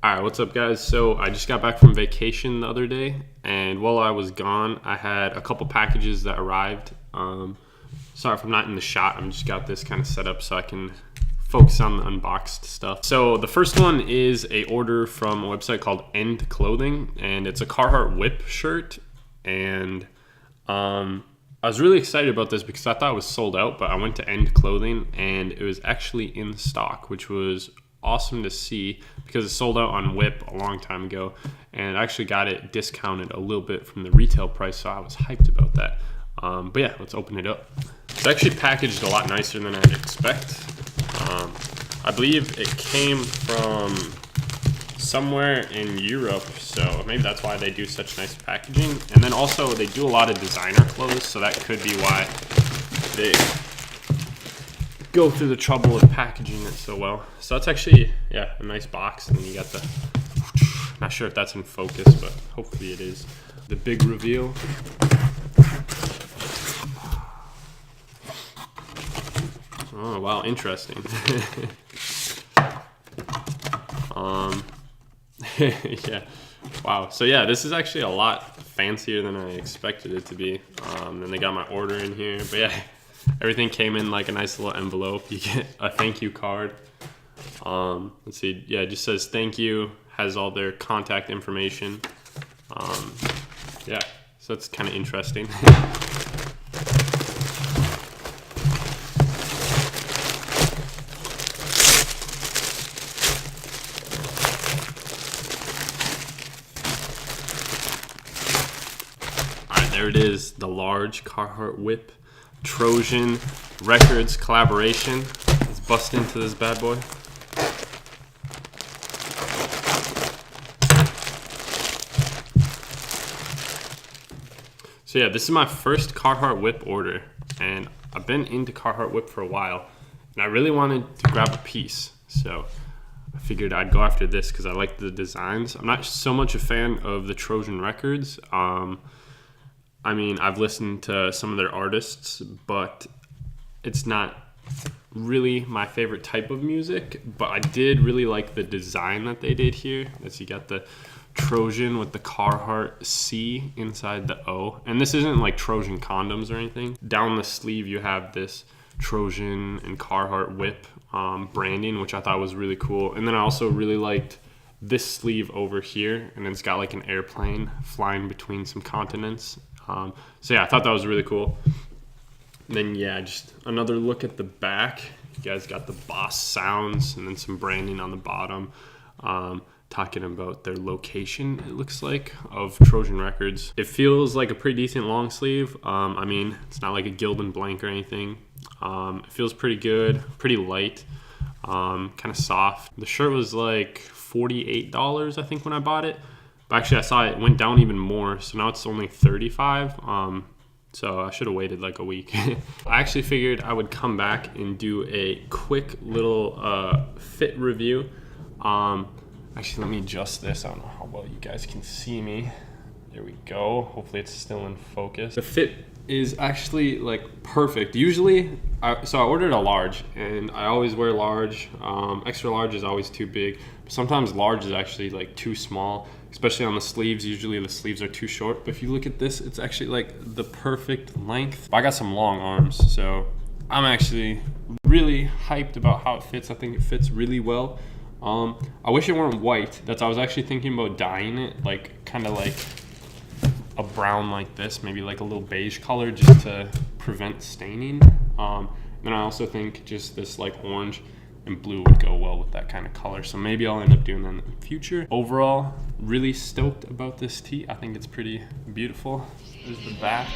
Alright, what's up guys? So I just got back from vacation the other day, and while I was gone, I had a couple packages that arrived. Sorry if I'm not in the shot, I'm just got this kind of set up so I can focus on the unboxed stuff. So the first one is a order from a website called End Clothing, and it's a Carhartt WIP shirt. And I was really excited about this because I thought it was sold out, but I went to End Clothing and it was actually in stock, which was awesome to see because it sold out on WIP a long time ago, and I actually got it discounted a little bit from the retail price, so I was hyped about that. But yeah, let's open it up. It's actually packaged a lot nicer than I'd expect. I believe it came from somewhere in Europe, so maybe that's why they do such nice packaging. And then also they do a lot of designer clothes, so that could be why they go through the trouble of packaging it so well. So that's actually, yeah, a nice box. And then you got the, not sure if that's in focus, but hopefully it is. The big reveal. Oh wow, interesting. Yeah, wow. So yeah, this is actually a lot fancier than I expected it to be. Then they got my order in here, but yeah, everything came in like a nice little envelope. You get a thank you card. Let's see, yeah, it just says thank you, has all their contact information. Yeah, so that's kind of interesting. There it is, the large Carhartt WIP Trojan Records collaboration. Let's bust into this bad boy. So yeah, this is my first Carhartt WIP order, and I've been into Carhartt WIP for a while, and I really wanted to grab a piece. So I figured I'd go after this because I like the designs. I'm not so much a fan of the Trojan Records. I mean, I've listened to some of their artists, but it's not really my favorite type of music. But I did really like the design that they did here. As you got the Trojan with the Carhartt C inside the O. And this isn't like Trojan condoms or anything. Down the sleeve, you have this Trojan and Carhartt WIP branding, which I thought was really cool. And then I also really liked this sleeve over here. And it's got like an airplane flying between some continents. So yeah, I thought that was really cool. And then yeah, just another look at the back. You guys got the Boss sounds and then some branding on the bottom, talking about their location, it looks like, of Trojan Records. It feels like a pretty decent long sleeve. I mean, it's not like a Gildan blank or anything. It feels pretty good, pretty light, kind of soft. The shirt was like $48, I think, when I bought it. Actually, I saw it went down even more, so now it's only $35. So I should have waited like a week. I actually figured I would come back and do a quick little fit review. Actually, let me adjust this. I don't know how well you guys can see me. There we go. Hopefully it's still in focus. The fit is actually like perfect. Usually, so I ordered a large, and I always wear large. Extra large is always too big. But sometimes large is actually like too small, especially on the sleeves. Usually the sleeves are too short. But if you look at this, it's actually like the perfect length. I got some long arms, so I'm actually really hyped about how it fits. I think it fits really well. I wish it weren't white. I was actually thinking about dyeing it, like kind of like a brown like this, maybe like a little beige color, just to prevent staining. Then I also think just this like orange and blue would go well with that kind of color, so maybe I'll end up doing that in the future. Overall, really stoked about this tee. I think it's pretty beautiful. There's the back.